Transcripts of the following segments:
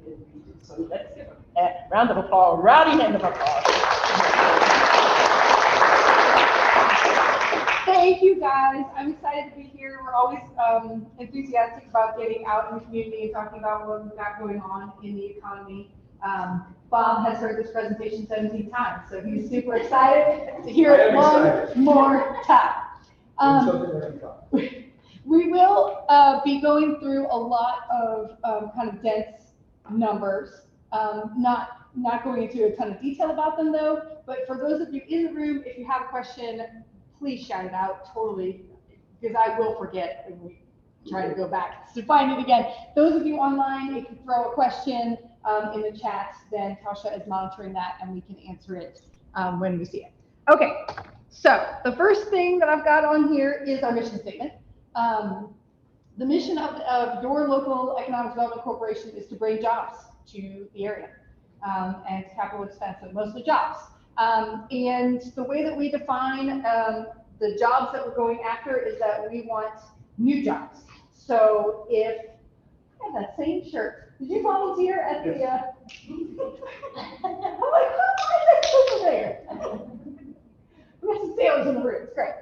in region. So let's give a round of applause, rowdy hand of applause. Thank you guys. I'm excited to be here. We're always enthusiastic about getting out in the community and talking about what we've got going on in the economy. Bob has heard this presentation 17 times, so he's super excited to hear it one more time. We will be going through a lot of kind of dense numbers, not going into a ton of detail about them though, but for those of you in the room, if you have a question, please shout it out totally, because I will forget when we try to go back to find it again. Those of you online, if you throw a question in the chat, then Tasha is monitoring that and we can answer it when we see it. Okay, so the first thing that I've got on here is our mission statement. The mission of your local economic development corporation is to bring jobs to the area and capital expensive, mostly jobs. And the way that we define the jobs that we're going after is that we want new jobs. So if I have that same shirt, did you volunteer at the? I'm like, why is that so familiar? We have some sailors in the room. It's great.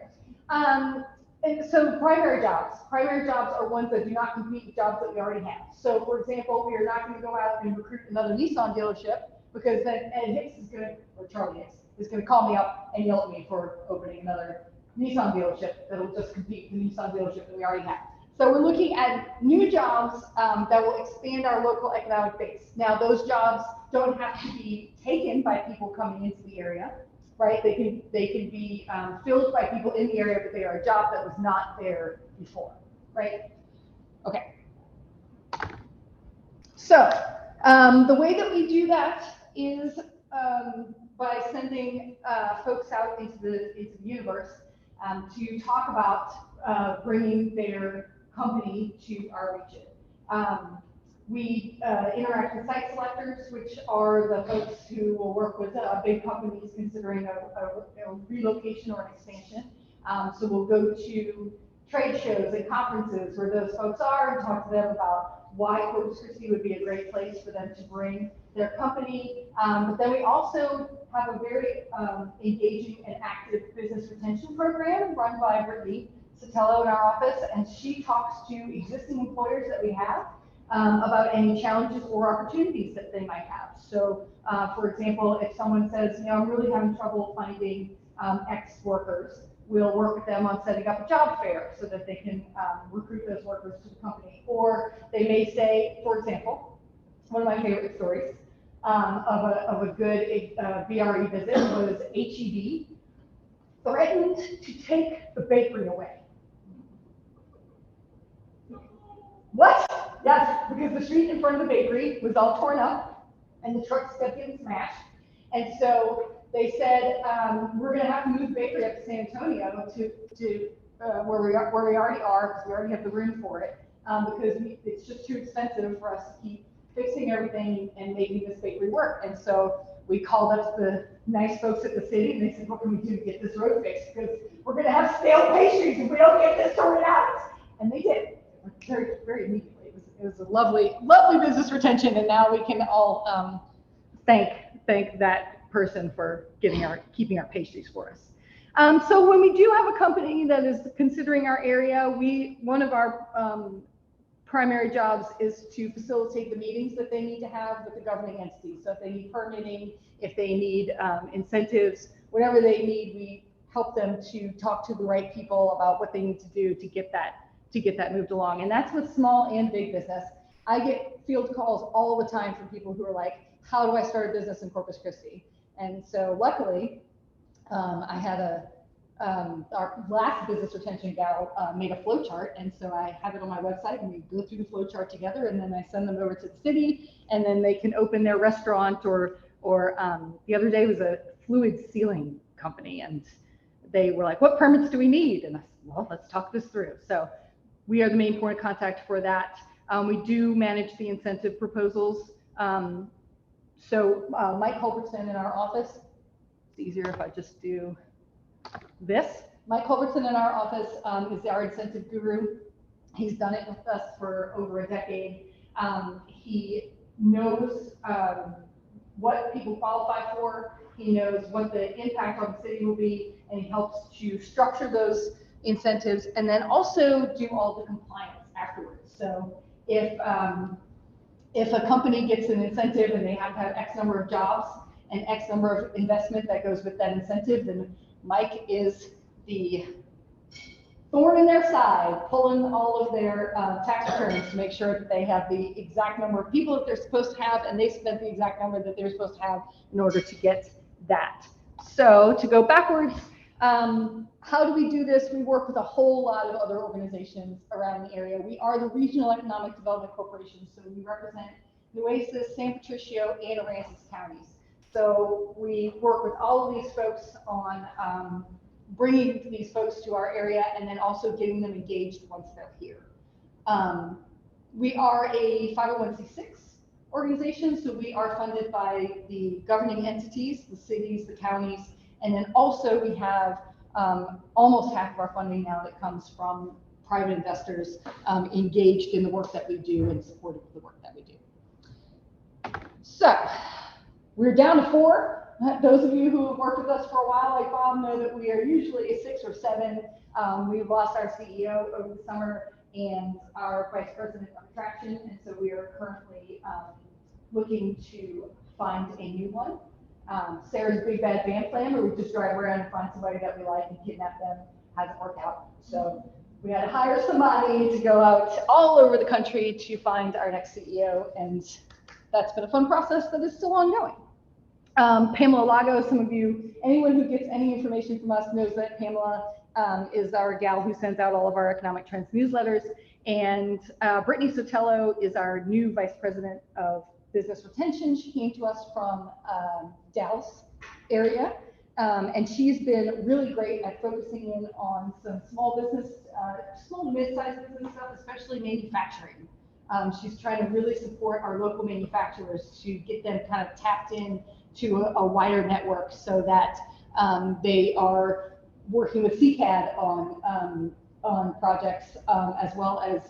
And so primary jobs are ones that do not compete with jobs that we already have. So for example, we are not going to go out and recruit another Nissan dealership because then Ed Hicks is going to, or Charlie Hicks, is going to call me up and yell at me for opening another Nissan dealership that'll just compete with the Nissan dealership that we already have. So we're looking at new jobs that will expand our local economic base. Now those jobs don't have to be taken by people coming into the area. Right? They can be filled by people in the area, but they are a job that was not there before, right? Okay. So the way that we do that is by sending folks out into the universe to talk about bringing their company to our region. We interact with site selectors, which are the folks who will work with big companies considering a relocation or an expansion. So we'll go to trade shows and conferences where those folks are and talk to them about why Corpus Christi would be a great place for them to bring their company. But then we also have a very engaging and active business retention program run by Brittany Sotelo in our office, and she talks to existing employers that we have about any challenges or opportunities that they might have. So, for example, if someone says, you know, I'm really having trouble finding X workers, we'll work with them on setting up a job fair so that they can recruit those workers to the company. Or they may say, for example, one of my favorite stories of a good VRE visit was HEB threatened to take the bakery away. What? Yes, because the street in front of the bakery was all torn up and the trucks kept getting smashed. And so they said, we're going to have to move the bakery up to San Antonio to where we already are, because we already have the room for it, because it's just too expensive for us to keep fixing everything and making this bakery work. And so we called up the nice folks at the city and they said, what can we do to get this road fixed? Because we're going to have stale pastries if we don't get this sorted out. And they did, very, very immediately. It was a lovely, lovely business retention, and now we can all thank that person for keeping our pastries for us. So when we do have a company that is considering our area, one of our primary jobs is to facilitate the meetings that they need to have with the governing entities. So if they need permitting, if they need incentives, whatever they need, we help them to talk to the right people about what they need to do to get that moved along. And that's with small and big business. I get field calls all the time from people who are like, how do I start a business in Corpus Christi? And so luckily, I had our last business retention gal made a flow chart, and so I have it on my website, and we go through the flow chart together, and then I send them over to the city, and then they can open their restaurant, or the other day was a fluid sealing company, and they were like, what permits do we need? And I said, well, let's talk this through. So we are the main point of contact for that. We do manage the incentive proposals. So Mike Culbertson in our office, it's easier if I just do this. Mike Culbertson in our office is our incentive guru. He's done it with us for over a decade. He knows what people qualify for. He knows what the impact on the city will be, and he helps to structure those incentives and then also do all the compliance afterwards. So if a company gets an incentive and they have to have X number of jobs and X number of investment that goes with that incentive, then Mike is the thorn in their side, pulling all of their tax returns to make sure that they have the exact number of people that they're supposed to have, and they spent the exact number that they're supposed to have in order to get that. So to go backwards, how do we do this? We work with a whole lot of other organizations around the area. We are the Regional Economic Development Corporation, so we represent Nueces, San Patricio, and Aransas counties. So we work with all of these folks on bringing these folks to our area and then also getting them engaged once they're here. We are a 501c6 organization, so we are funded by the governing entities, the cities, the counties, and then also we have almost half of our funding now that comes from private investors engaged in the work that we do and supportive of the work that we do. So we're down to 4. Those of you who have worked with us for a while, like Bob, know that we are usually a 6 or 7. We've lost our CEO over the summer and our vice president of attraction, and so we are currently looking to find a new one. Sarah's big bad band plan, where we just drive around and find somebody that we like and kidnap them, hasn't worked out. So we had to hire somebody to go out all over the country to find our next CEO, and that's been a fun process that is still ongoing. Pamela Lago, some of you, anyone who gets any information from us knows that Pamela is our gal who sends out all of our economic trends newsletters, and Brittany Sotelo is our new vice president of business retention. She came to us from Dallas area, and she's been really great at focusing in on some small business, small to mid-sized business stuff, especially manufacturing. She's trying to really support our local manufacturers to get them kind of tapped in to a wider network so that they are working with CCAD on projects as well as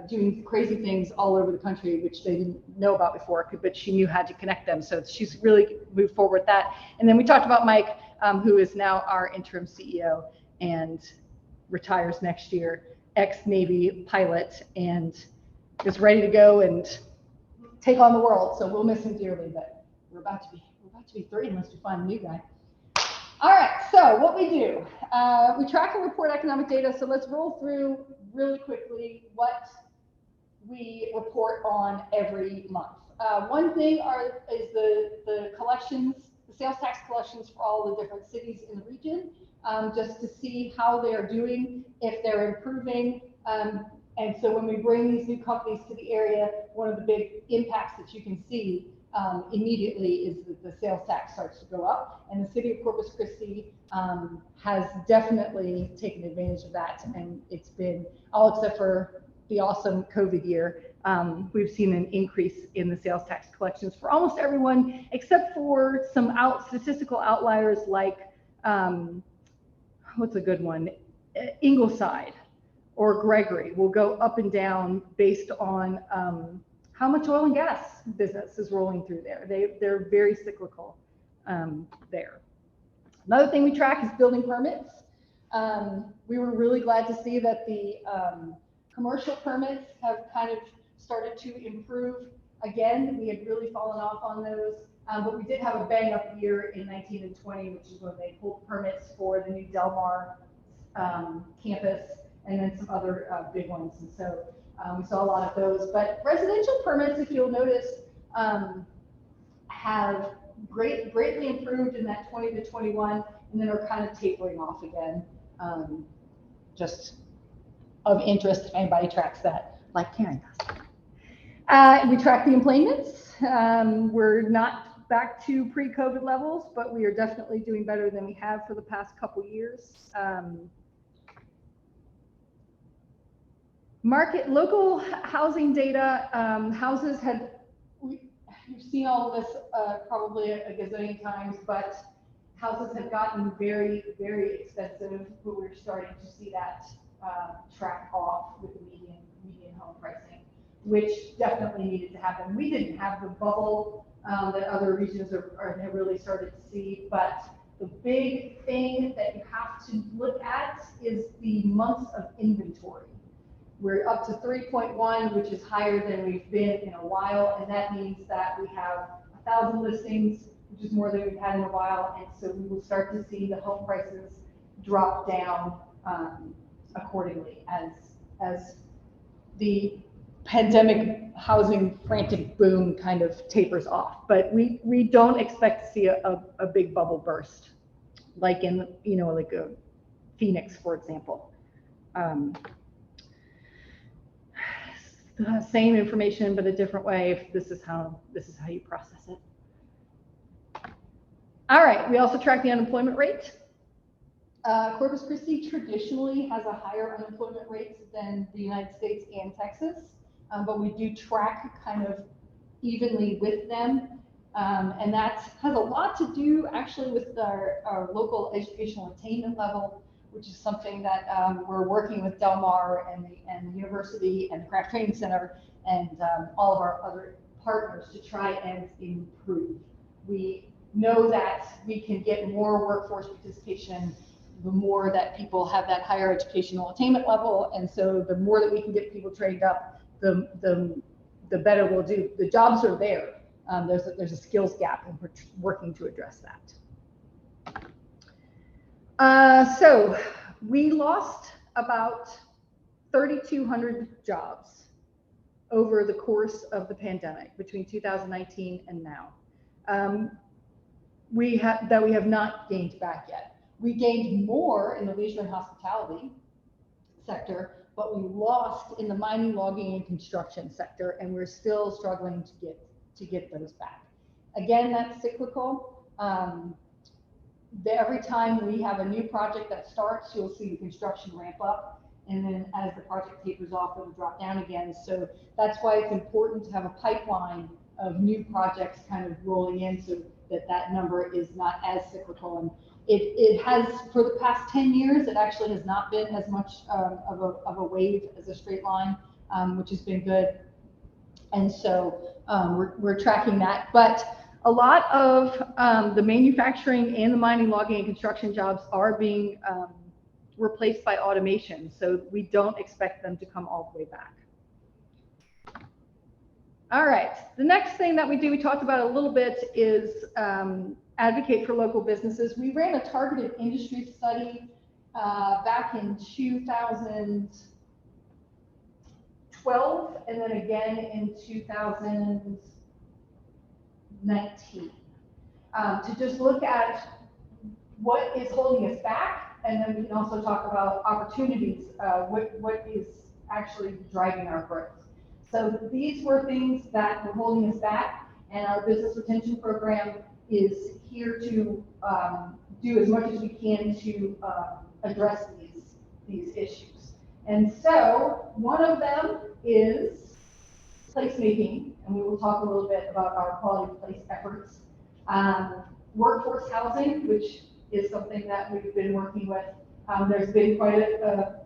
doing crazy things all over the country, which they didn't know about before, but she knew how to connect them. So she's really moved forward with that. And then we talked about Mike, who is now our interim CEO and retires next year, ex-Navy pilot, and is ready to go and take on the world. So we'll miss him dearly, but we're about to be 3 unless we find a new guy. All right, so what we do, we track and report economic data. So let's roll through really quickly what we report on every month. One thing is the collections, the sales tax collections for all the different cities in the region, just to see how they're doing, if they're improving. And so when we bring these new companies to the area, one of the big impacts that you can see immediately is that the sales tax starts to go up, and the city of Corpus Christi has definitely taken advantage of that, and it's been, all except for the awesome COVID year, we've seen an increase in the sales tax collections for almost everyone, except for some statistical outliers like, what's a good one? Ingleside or Gregory will go up and down based on how much oil and gas business is rolling through there. They're very cyclical there. Another thing we track is building permits. We were really glad to see that the commercial permits have kind of started to improve again. We had really fallen off on those, but we did have a bang up year in 19 and 20, which is when they pulled permits for the new Del Mar campus and then some other big ones. And so we saw a lot of those, but residential permits, if you'll notice, have greatly improved in that 20 to 21, and then are kind of tapering off again. Just of interest if anybody tracks that, like Karen does. We track the employments. We're not back to pre-COVID levels, but we are definitely doing better than we have for the past couple years. Local housing data, houses you've seen all of this probably a gazillion times, but houses have gotten very, very expensive, but we're starting to see that track off with the median home pricing. which definitely needed to happen. We didn't have the bubble that other regions have really started to see, but the big thing that you have to look at is the months of inventory. We're up to 3.1, which is higher than we've been in a while, and that means that we have 1,000 listings, which is more than we've had in a while, and so we will start to see the home prices drop down accordingly as the pandemic housing frantic boom kind of tapers off. But we don't expect to see a big bubble burst like in, like a Phoenix, for example. Same information, but a different way. This is how you process it. All right, we also track the unemployment rate. Corpus Christi traditionally has a higher unemployment rate than the United States and Texas, but we do track kind of evenly with them. And that has a lot to do actually with our local educational attainment level, which is something that we're working with Del Mar and the university and the Craft Training Center and all of our other partners to try and improve. We know that we can get more workforce participation the more that people have that higher educational attainment level, and so the more that we can get people trained up, the better we'll do. The jobs are there. There's a skills gap, and we're working to address that. So we lost about 3,200 jobs over the course of the pandemic between 2019 and now. We have not gained back yet. We gained more in the leisure and hospitality sector, but we lost in the mining, logging, and construction sector, and we're still struggling to get those back. Again, that's cyclical. Every time we have a new project that starts, you'll see the construction ramp up, and then as the project tapers off, it'll drop down again. So that's why it's important to have a pipeline of new projects kind of rolling in, so that number is not as cyclical. And it has, for the past 10 years, it actually has not been as much of a wave as a straight line, which has been good. And so we're tracking that. But a lot of the manufacturing and the mining, logging, and construction jobs are being replaced by automation. So we don't expect them to come all the way back. All right, the next thing that we do, we talked about a little bit, is advocate for local businesses. We ran a targeted industry study back in 2012 and then again in 2019 to just look at what is holding us back, and then we can also talk about opportunities, what is actually driving our growth. So these were things that were holding us back, and our business retention program is here to do as much as we can to address these issues. And so one of them is placemaking, and we will talk a little bit about our quality place efforts. Workforce housing, which is something that we've been working with. There's been quite a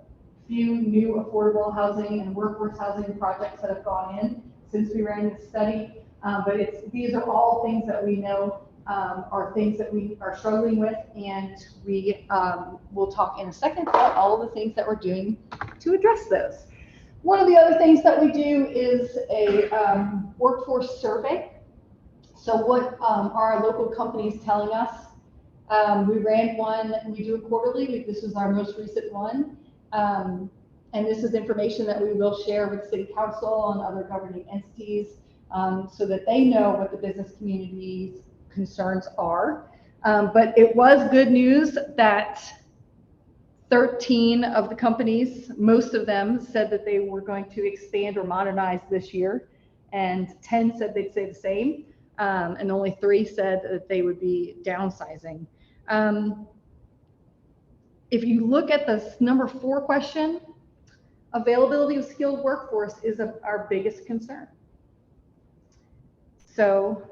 few new affordable housing and workforce housing projects that have gone in since we ran this study. But these are all things that we know are things that we are struggling with, and we will talk in a second about all of the things that we're doing to address those. One of the other things that we do is a workforce survey. So what are our local companies telling us? We ran one, we do it quarterly. This was our most recent one. And this is information that we will share with City Council and other governing entities so that they know what the business community's concerns are. But it was good news that 13 of the companies, most of them, said that they were going to expand or modernize this year, and 10 said they'd stay the same, and only 3 said that they would be downsizing. If you look at the number 4 question, availability of skilled workforce is our biggest concern. So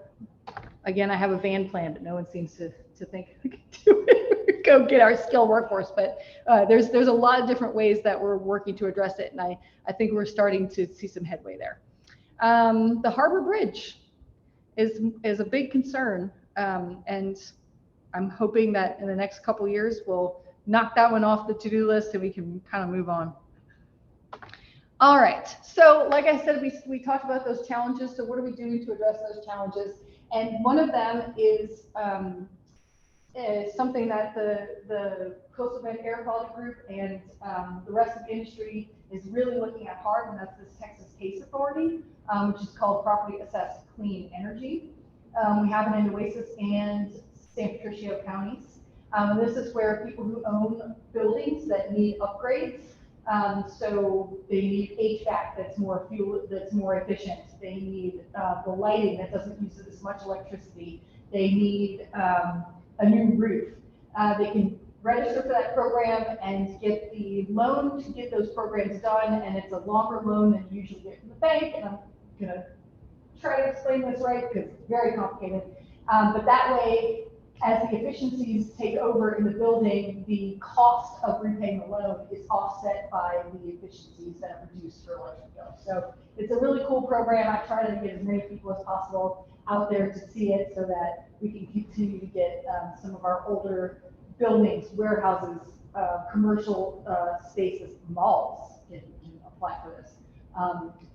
again, I have a van plan, but no one seems to think we can do it. Go get our skilled workforce. But there's a lot of different ways that we're working to address it, and I think we're starting to see some headway there. The Harbor Bridge is a big concern, and I'm hoping that in the next couple years we'll knock that one off the to-do list and we can kind of move on. All right, so like I said, we talked about those challenges. So what are we doing to address those challenges? And one of them is something that the Coastal Bend Air Quality Group and the rest of the industry is really looking at hard, and that's this Texas Case Authority, which is called Property Assessed Clean Energy. We have it in Oasis and San Patricio counties. This is where people who own buildings that need upgrades, so they need HVAC that's more efficient. They need the lighting that doesn't use as much electricity. They need a new roof. They can register for that program and get the loan to get those programs done, and it's a longer loan than you usually get from the bank, and I'm gonna try to explain this right because it's very complicated. But that way, as the efficiencies take over in the building, the cost of repaying the loan is offset by the efficiencies that are reduced for electric bills. So it's a really cool program. I try to get as many people as possible out there to see it so that we can continue to get some of our older buildings, warehouses, commercial spaces, malls can apply for this,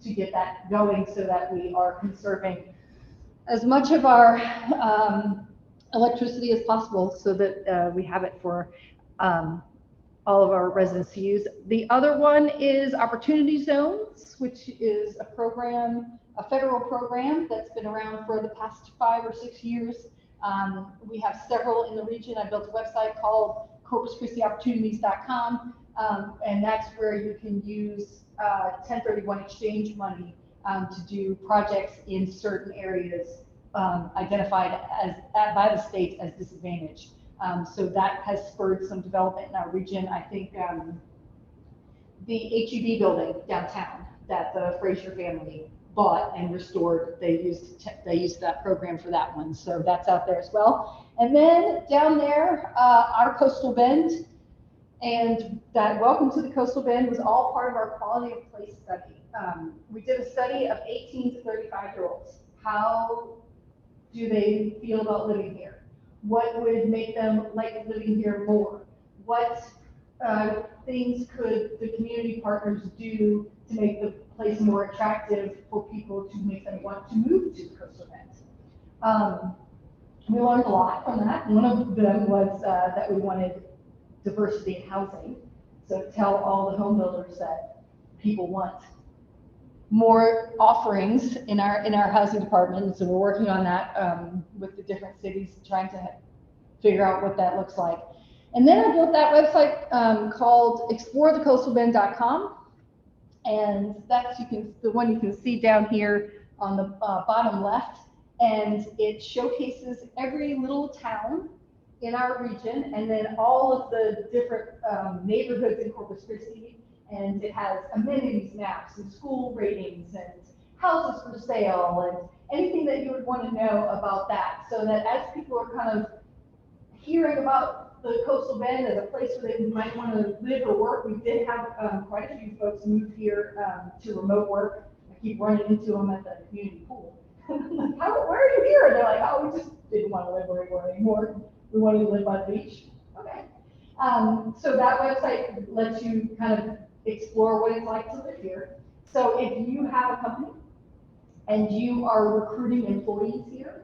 to get that going so that we are conserving as much of our electricity as possible so that we have it for all of our residents to use. The other one is Opportunity Zones, which is a program, a federal program that's been around for the past 5 or 6 years. We have several in the region. I built a website called CorpusChristiOpportunities.com, and that's where you can use 1031 exchange money to do projects in certain areas identified as by the state as disadvantaged. So that has spurred some development in our region. I think the HEB building downtown that the Fraser family bought and restored, they used that program for that one. So that's out there as well. And then down there, our Coastal Bend, and that Welcome to the Coastal Bend was all part of our quality of place study. We did a study of 18 to 35-year-olds. How do they feel about living here? What would make them like living here more? What things could the community partners do to make the place more attractive for people to make them want to move to Coastal Bend? We learned a lot from that. One of them was that we wanted diversity in housing. So tell all the home builders that people want more offerings in our housing department. And so we're working on that with the different cities, trying to figure out what that looks like. And then I built that website called explorethecoastalbend.com. And that's the one you can see down here on the bottom left. And it showcases every little town in our region, and then all of the different neighborhoods in Corpus Christi. And it has amenities maps and school ratings and houses for sale and anything that you would want to know about that. So that as people are kind of hearing about the Coastal Bend as a place where they might want to live or work, we did have quite a few folks move here to remote work. I keep running into them at the community pool. I'm like, where are you here? And they're like, oh, we just didn't want to live where we were anymore. We wanted to live by the beach. Okay. So that website lets you kind of explore what it's like to live here. So if you have a company and you are recruiting employees here,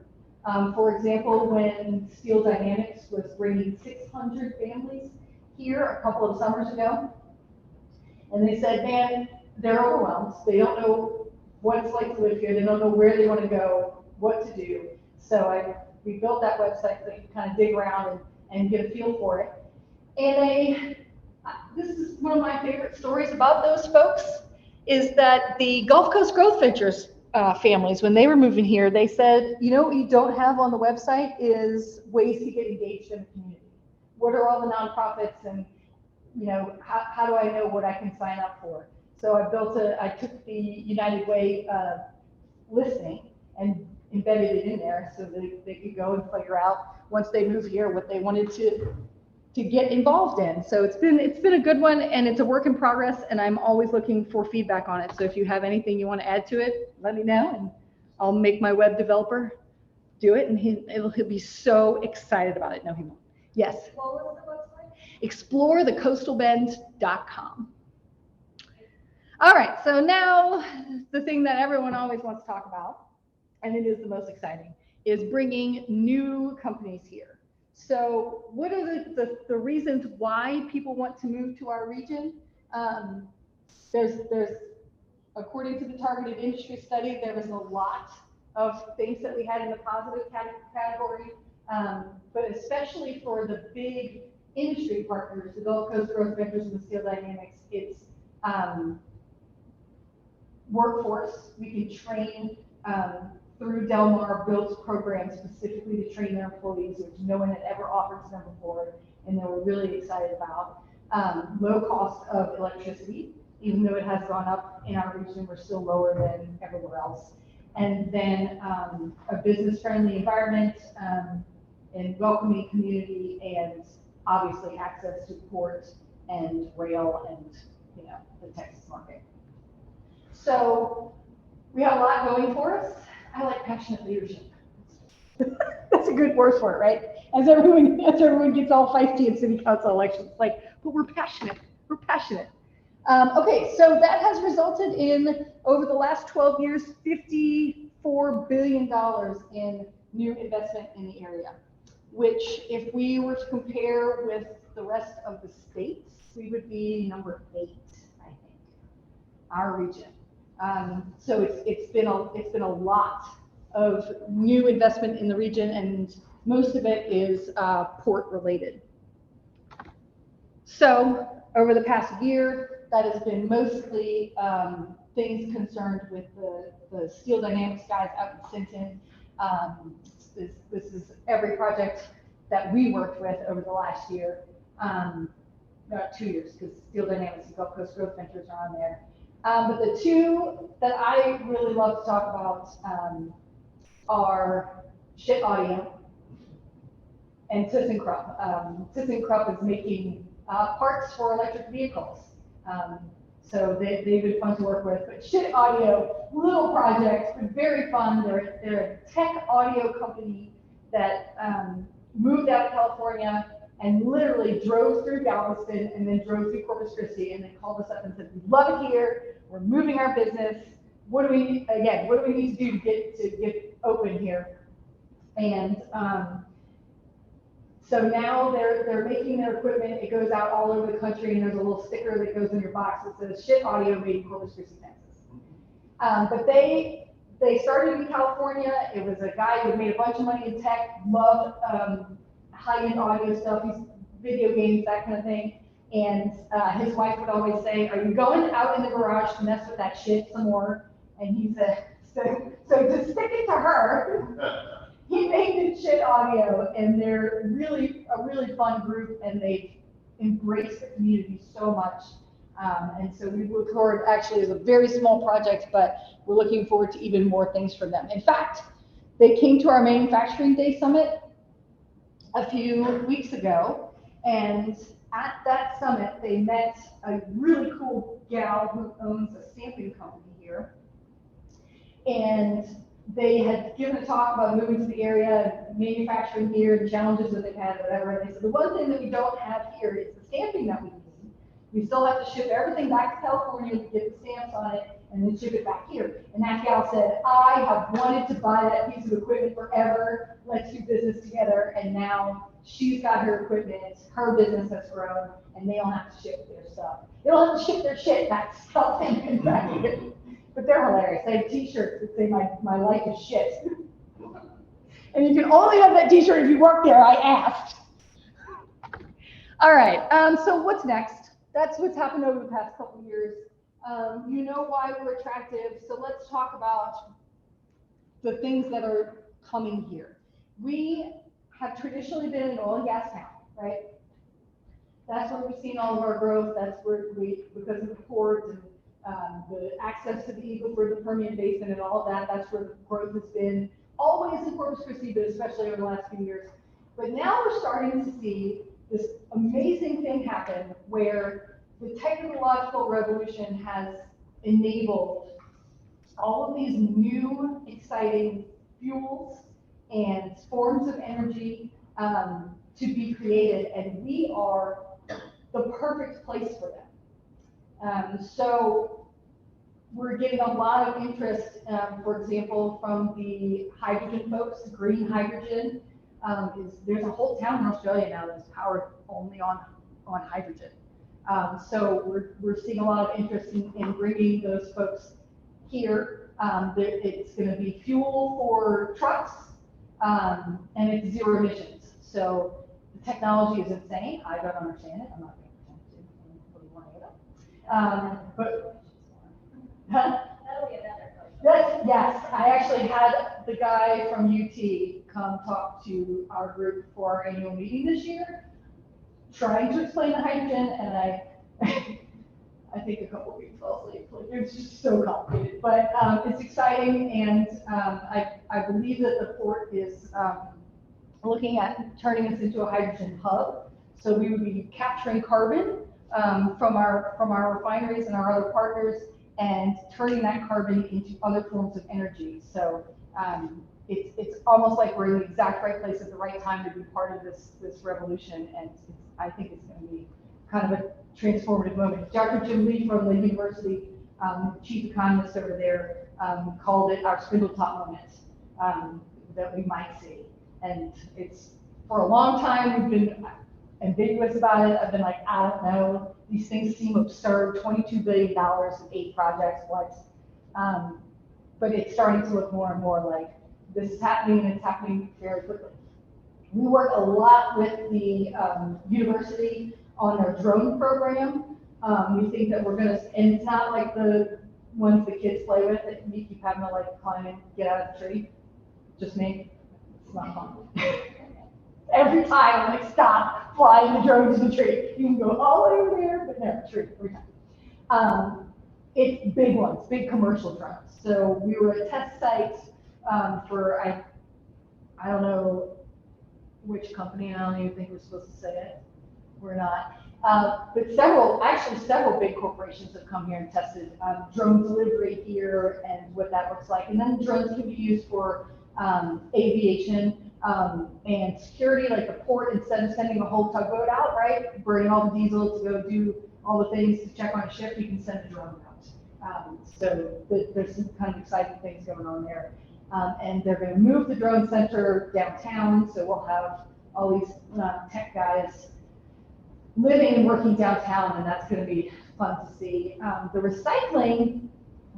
for example, when Steel Dynamics was bringing 600 families here a couple of summers ago, and they said, man, they're overwhelmed. They don't know what it's like to live here. They don't know where they want to go, what to do. So we built that website so you can kind of dig around and get a feel for it. And this is one of my favorite stories about those folks, is that the Gulf Coast Growth Ventures families, when they were moving here, they said, you know what you don't have on the website is ways to get engaged in the community. What are all the nonprofits, and how do I know what I can sign up for? So I took the United Way listing and embedded it in there so that they could go and figure out once they move here what they wanted to to get involved in. So it's been a good one, and it's a work in progress, and I'm always looking for feedback on it. So if you have anything you want to add to it, let me know, and I'll make my web developer do it, and he'll be so excited about it. No, he won't. Yes. What was the website? ExploreTheCoastalBend.com. All right, so now the thing that everyone always wants to talk about, and it is the most exciting, is bringing new companies here. So what are the reasons why people want to move to our region? There's according to the targeted industry study, there was a lot of things that we had in the positive category, but especially for the big industry partners, the Gulf Coast Growth Ventures and the Steel Dynamics, it's workforce. We can train through Del Mar built programs specifically to train their employees, which no one had ever offered to them before, and they were really excited about. Low cost of electricity, even though it has gone up in our region, we're still lower than everywhere else. And then a business-friendly environment, and welcoming community, and obviously access to port and rail and the Texas market. So we have a lot going for us. I like passionate leadership. That's a good word for it, right? As everyone gets all feisty in city council elections, like, but we're passionate. We're passionate. Okay, so that has resulted in, over the last 12 years, $54 billion in new investment in the area, which, if we were to compare with the rest of the states, we would be number 8, I think, our region. So it's been a lot of new investment in the region, and most of it is port related. So over the past year, that has been mostly things concerned with the Steel Dynamics guys out in Sinton. This is every project that we worked with over the last year, not 2 years, because Steel Dynamics and Gulf Coast Growth Ventures are on there. But the two that I really love to talk about are Shit Audio and ThyssenKrupp. ThyssenKrupp is making parts for electric vehicles. So they've been fun to work with. But Shit Audio, little project, but very fun. They're a tech audio company that moved out of California and literally drove through Galveston and then drove through Corpus Christi, and they called us up and said, "We love it here. We're moving our business. What do we need to do to get open here?" And so now they're making their equipment. It goes out all over the country, and there's a little sticker that goes in your box that says "Shit Audio made in Corpus Christi, Texas." But they started in California. It was a guy who made a bunch of money in tech, loved high-end audio stuff, video games, that kind of thing. And his wife would always say, "Are you going out in the garage to mess with that shit some more?" And he said, so to stick it to her, he named it Shit Audio, and they're a really fun group, and they've embraced the community so much. And so we look forward, actually, it's a very small project, but we're looking forward to even more things from them. In fact, they came to our Manufacturing Day Summit a few weeks ago, and at that summit, they met a really cool gal who owns a stamping company here. And they had given a talk about moving to the area, manufacturing here, the challenges that they've had, whatever. And they said, the one thing that we don't have here is the stamping that we need. We still have to ship everything back to California to get the stamps on it and then ship it back here. And that gal said, "I have wanted to buy that piece of equipment forever. Let's do business together." And now she's got her equipment, her business has grown, and they don't have to ship their stuff. They don't have to ship their shit back to California back here. But they're hilarious. They have t-shirts that say my life is shit. And you can only have that t-shirt if you work there, I asked. All right, so what's next? That's what's happened over the past couple of years. You know why we're attractive, so let's talk about the things that are coming here. We have traditionally been an oil and gas town, right? That's where we've seen all of our growth. That's where because of the port and the access to the Eagle Ford, the Permian Basin, and all of that, that's where the growth has been, always in Corpus Christi, but especially over the last few years. But now we're starting to see this amazing thing happen where the technological revolution has enabled all of these new exciting fuels and forms of energy to be created, and we are the perfect place for them. So we're getting a lot of interest, for example, from the hydrogen folks. Green hydrogen there's a whole town in Australia now that's powered only on hydrogen. So we're seeing a lot of interest in bringing those folks here. It's going to be fuel for trucks, and it's zero emissions. So the technology is insane. I don't understand it. I'm not going to pretend to. Want to get up. But That'll be another question. yes, I actually had the guy from UT come talk to our group for our annual meeting this year, trying to explain the hydrogen, and I think a couple of weeks fell asleep. Like, it's just so complicated, but it's exciting, and I believe that the port is looking at turning us into a hydrogen hub. So we would be capturing carbon from our refineries and our other partners, and turning that carbon into other forms of energy. So it's almost like we're in the exact right place at the right time to be part of this revolution, and I think it's going to be kind of a transformative moment. Dr. Jim Lee from the university, chief economist over there, called it our spindletop moment that we might see. And it's, for a long time, we've been ambiguous about it. I've been like, I don't know. These things seem absurd. $22 billion in 8 projects, what? But it's starting to look more and more like this is happening, and it's happening very quickly. We work a lot with the university on their drone program. We think that we're gonna, and it's not like the ones the kids play with that you keep having to like climb and get out of the tree. Just me. It's not fun. Every time I'm like, stop flying the drone to the tree. You can go all the way over there, but no, tree every time. It's big ones, big commercial drones. So we were at test sites for, I don't know which company, I don't even think we're supposed to say it. We're not. But several big corporations have come here and tested drone delivery here and what that looks like. And then drones can be used for aviation and security, like the port, instead of sending a whole tugboat out, right, burning all the diesel to go do all the things to check on a ship, you can send a drone out. So there's some kind of exciting things going on there. And they're going to move the drone center downtown, so we'll have all these tech guys living and working downtown, and that's going to be fun to see. The recycling,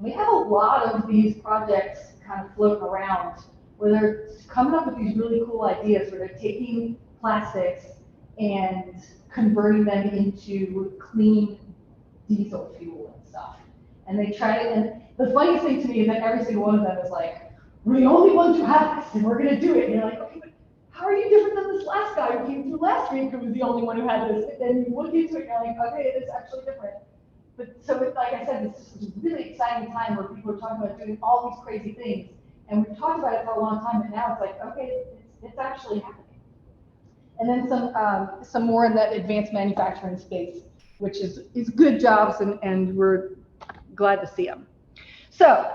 we have a lot of these projects kind of floating around where they're coming up with these really cool ideas where they're taking plastics and converting them into clean diesel fuel and stuff. And they try to, and the funniest thing to me is that every single one of them is like, we're the only ones who have this, and we're going to do it. And you're like, okay, but how are you different than this last guy who came through last week who was the only one who had this? And then you look into it and you're like, okay, it is actually different. But so, like I said, this is a really exciting time where people are talking about doing all these crazy things. And we've talked about it for a long time, but now it's like, okay, it's actually happening. And then some more in that advanced manufacturing space, which is good jobs, and we're glad to see them. So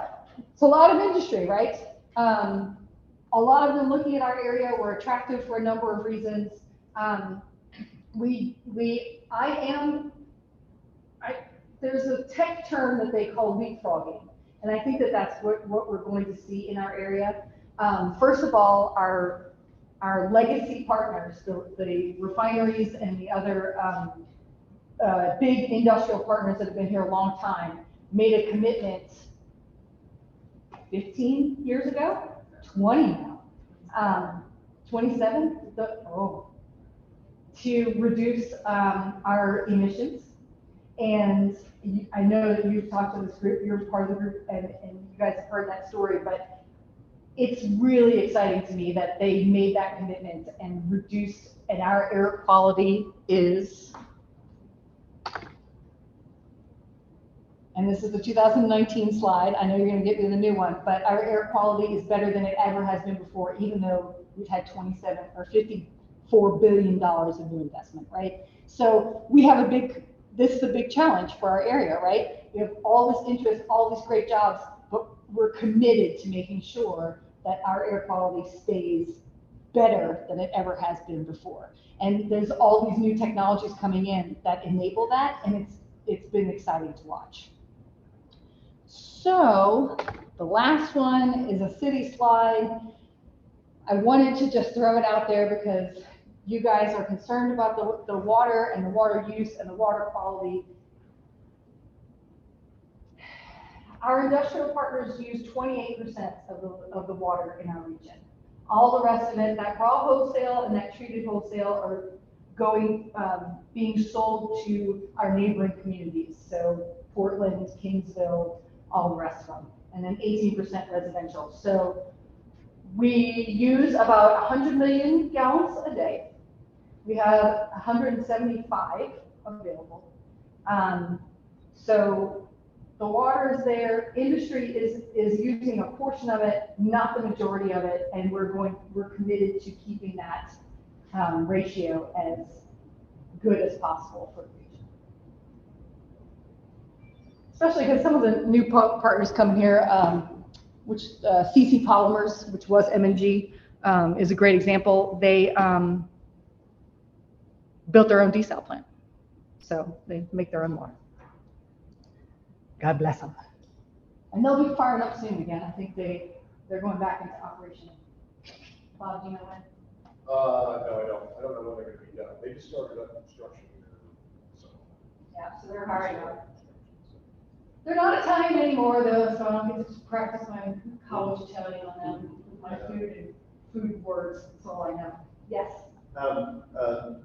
it's a lot of industry, right? A lot of them looking at our area, we're attractive for a number of reasons. There's a tech term that they call leapfrogging, and I think that that's what we're going to see in our area. First of all, our legacy partners, the refineries and the other big industrial partners that have been here a long time, made a commitment 15 years ago, 20 now, 27, to reduce our emissions. And I know that you've talked to this group, you're part of the group, and you guys have heard that story, but it's really exciting to me that they made that commitment and reduced, and our air quality is, and this is the 2019 slide, I know you're going to get me the new one, but our air quality is better than it ever has been before, even though we've had 27 or 50 $4 billion of new investment, right? So we have this is a big challenge for our area, right? We have all this interest, all these great jobs, but we're committed to making sure that our air quality stays better than it ever has been before. And there's all these new technologies coming in that enable that, and it's been exciting to watch. So the last one is a city slide. I wanted to just throw it out there because you guys are concerned about the water and the water use and the water quality. Our industrial partners use 28% of the water in our region. All the rest of it, that raw wholesale and that treated wholesale are being sold to our neighboring communities. So Portland, Kingsville, all the rest of them. And then 18% residential. So we use about 100 million gallons a day. We have 175 available. So the water is there. Industry is using a portion of it, not the majority of it, and we're committed to keeping that ratio as good as possible for the region. Especially because some of the new partners come here, which CC Polymers, which was M&G, is a great example. They built their own desal plant, so they make their own water. God bless them. And they'll be firing up soon again. I think they're going back into operation. Bob, do you know when? No, I don't. I don't know when they're going to be done. They just started up construction here, so. Yeah, so they're hiring up. They're not Italian anymore, though, so I don't get to practice my college Italian on them with my food and food words. That's all I know. Yes.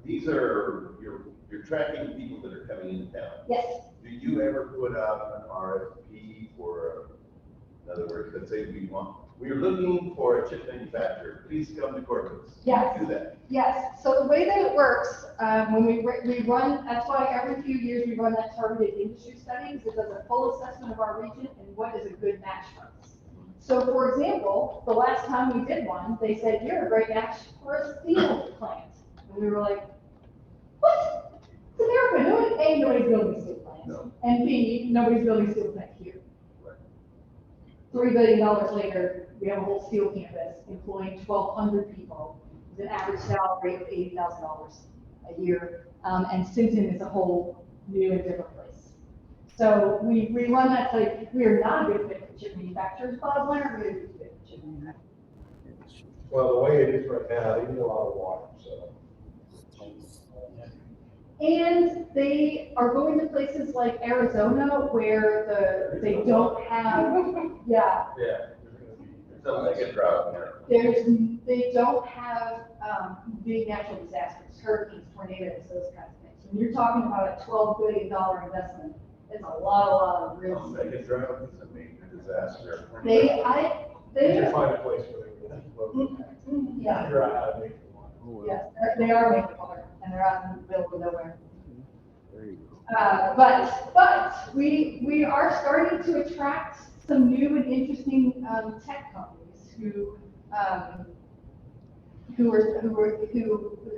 These are, you're tracking people that are coming into town. Yes. Do you ever put out an RFP for, in other words, let's say we're looking for a chip manufacturer, please come to Corpus. Yes. Do that. Yes. So the way that it works, when we run, that's why every few years we run that targeted industry study, because it does a full assessment of our region and what is a good match for us. So for example, the last time we did one, they said, you're a great match for a steel plant. And we were like, what? It's America. A, nobody's building steel plants. No. And B, nobody's building steel plants here. Right. $3 billion later, we have a whole steel campus employing 1,200 people with an average salary of $80,000 a year. And Sinton is a whole new and different place. So we run that study. We are not a good fit for chip manufacturers. Bob, why aren't we a good fit for chip manufacturers? Well, the way it is right now, they need a lot of water, so. And they are going to places like Arizona where they don't have, yeah. Yeah. Sounds like a drought there. They don't have big natural disasters, hurricanes, tornadoes, those kinds of things. When you're talking about a $12 billion investment, it's a lot of risk. Like a drought is a major disaster. They should find a place where they can yeah. figure out how to make the water. Yes, they are making water, and they're out in the middle of nowhere. But we are starting to attract some new and interesting tech companies who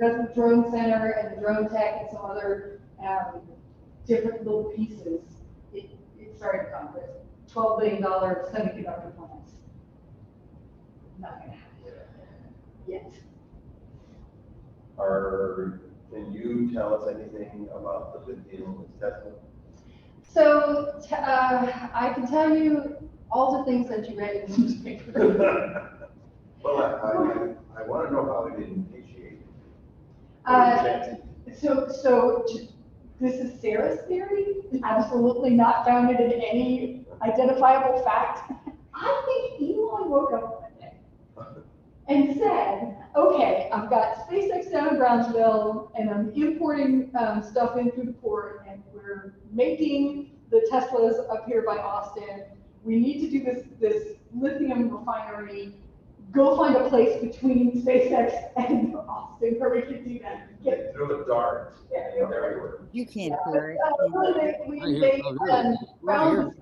the Drone Center and the Drone Tech and some other different little pieces. It's starting to come. There's $12 billion semiconductor plants. Not gonna happen yet. Can you tell us anything about the big deal with Tesla? So I can tell you all the things that you read in the newspaper. Well, I want to know how it initiated. So this is Sarah's theory, absolutely not founded in any identifiable fact. I think Elon woke up one day and said, okay, I've got SpaceX down in Brownsville and I'm importing stuff in through the port and we're making the Teslas up here by Austin. We need to do this lithium refinery. Go find a place between SpaceX and Austin where we can do that. They threw a dart. Yeah, everywhere. You can't hear it. They found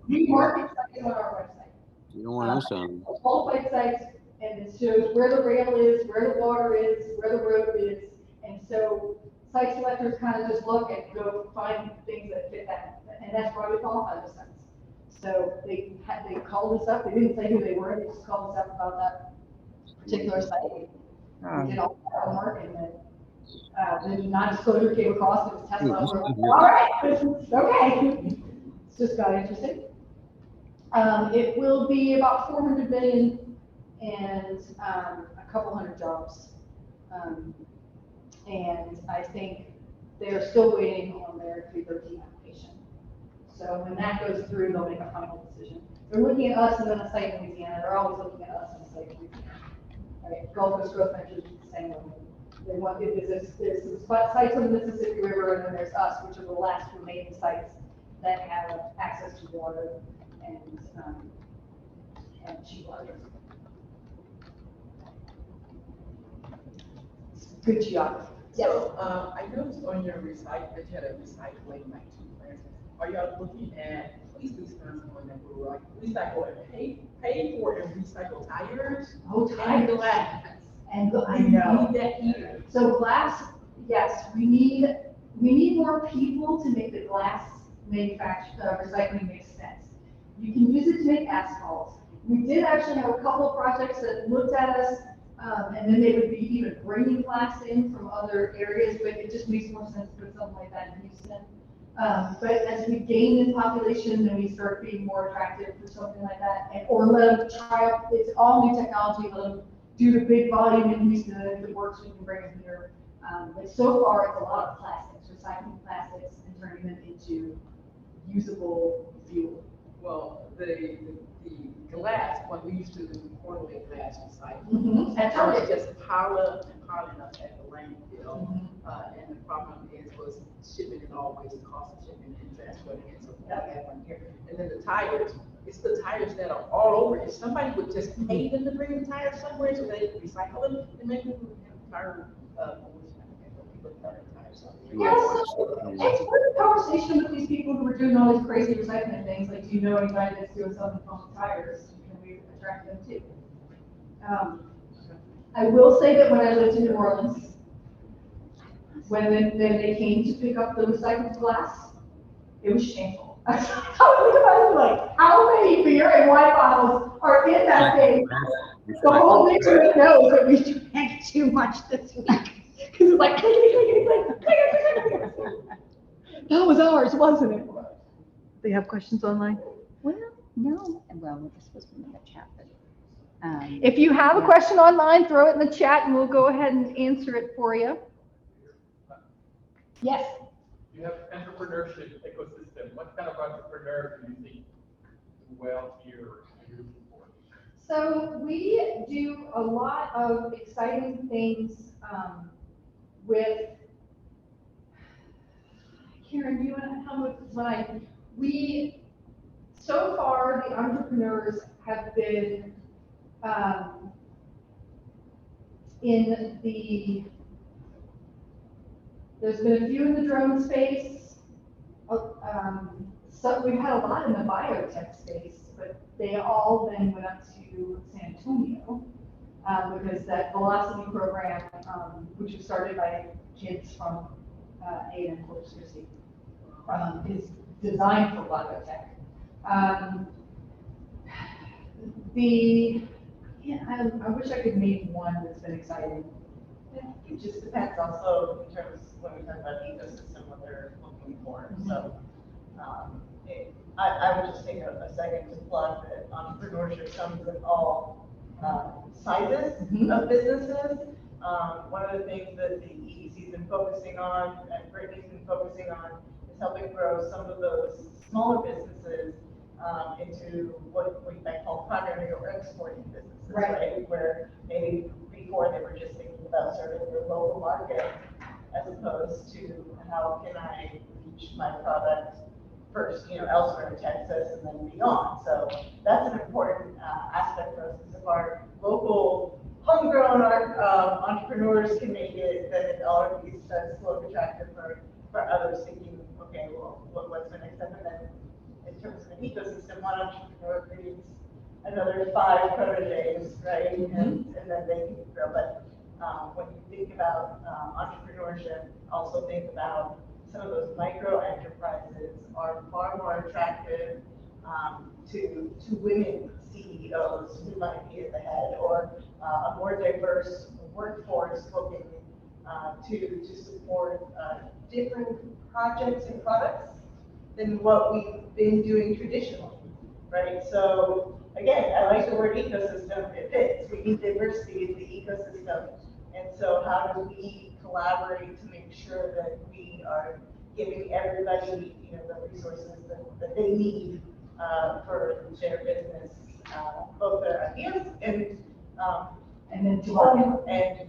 new market sites on our website. You don't want to sound. Qualified sites and it shows where the rail is, where the water is, where the road is. And so site selectors kind of just look and go find things that fit that, and that's why we qualify those sites. So they called us up, they didn't say who they were, they just called us up about that particular site. We did all our homework, and then the non-disclosure came across, it was Tesla. We're like, all right, okay. It's just got interesting. It will be about 400 million and a couple hundred jobs. And I think they're still waiting on their 313 application. So when that goes through, they'll make a final decision. They're looking at us and then a site in Louisiana. They're always looking at us and a site in Louisiana. Right? Gulf Coast Growth Ventures is the same way. They want, there's some sites on the Mississippi River, and then there's us, which are the last remaining sites that have access to water and cheap water. Good geography. So, I noticed on your recycle, that you had a recycling like 2 plants. Are y'all looking at, please do spend on that, we like recycle and pay for and recycle tires? Oh, And tires. glass. And I We know. need that here. So glass, yes, we need more people to make the glass recycling make sense. You can use it to make asphalt. We did actually have a couple of projects that looked at us, and then they would be even bringing glass in from other areas, but it just makes more sense to put something like that in Houston. But as we gain in population, then we start being more attractive for something like that, or let them try out, it's all new technology, let them do the big volume in Houston, and if it works, we can bring them here. But so far, it's a lot of plastics, recycling plastics and turning them into usable fuel. Well, the glass, when we used to do quarterly glass recycling. Mm-hmm. That's how it just piled up and piling up at the landfill. And the problem was shipping it always, the cost of shipping and transporting it, so we have one here. And then the tires, it's the tires that are all over. If somebody would just pay them to bring the tires somewhere so they could recycle them, then maybe we would have tire, Yes, it's a good conversation with these people who are doing all these crazy recycling things, like, do you know anybody that's doing something on tires? Can we attract them too? I will say that when I lived in New Orleans, when they came to pick up the recycled glass, it was shameful. I was like, how many beer and wine bottles are in that thing? The whole neighborhood knows that we drank too much this week. Because it's like, that was ours, wasn't it? Do you have questions online? Well, no, well, this was in the chat, but. If you have a question online, throw it in the chat and we'll go ahead and answer it for you. Yes. You have entrepreneurship ecosystem. What kind of entrepreneur do you think well here are you looking for? So we do a lot of exciting things with Karen, you and how much so far the entrepreneurs have been there's been a few in the drone space. So we've had a lot in the biotech space, but they all then went up to San Antonio because that velocity program, which was started by kids from A&M Corpus Christi, is designed for biotech. I wish I could name one that's been exciting. It just depends also in terms, when we talk about ecosystem, what they're looking for. So I would just take a second to plug that entrepreneurship comes in all sizes of businesses. One of the things that the EDC's been focusing on, and Brittany's been focusing on, is helping grow some of those smaller businesses into what we might call primary or exporting businesses, right? Where maybe before they were just thinking about serving their local market, as opposed to how can I reach my product first, elsewhere in Texas and then beyond. So that's an important aspect for us. If our local homegrown entrepreneurs can make it, then it already starts to look attractive for others thinking, okay, well, what's the next step? And then in terms of an ecosystem, one entrepreneur creates another 5 proteges, right? And then they can grow. But when you think about entrepreneurship, also think about some of those micro enterprises are far more attractive to women CEOs who might be at the head, or a more diverse workforce looking to support different projects and products than what we've been doing traditionally, right? So again, I like the word ecosystem. It fits. We need diversity in the ecosystem. And so how do we collaborate to make sure that we are giving everybody, the resources that they need for their business, both their ideas and then to and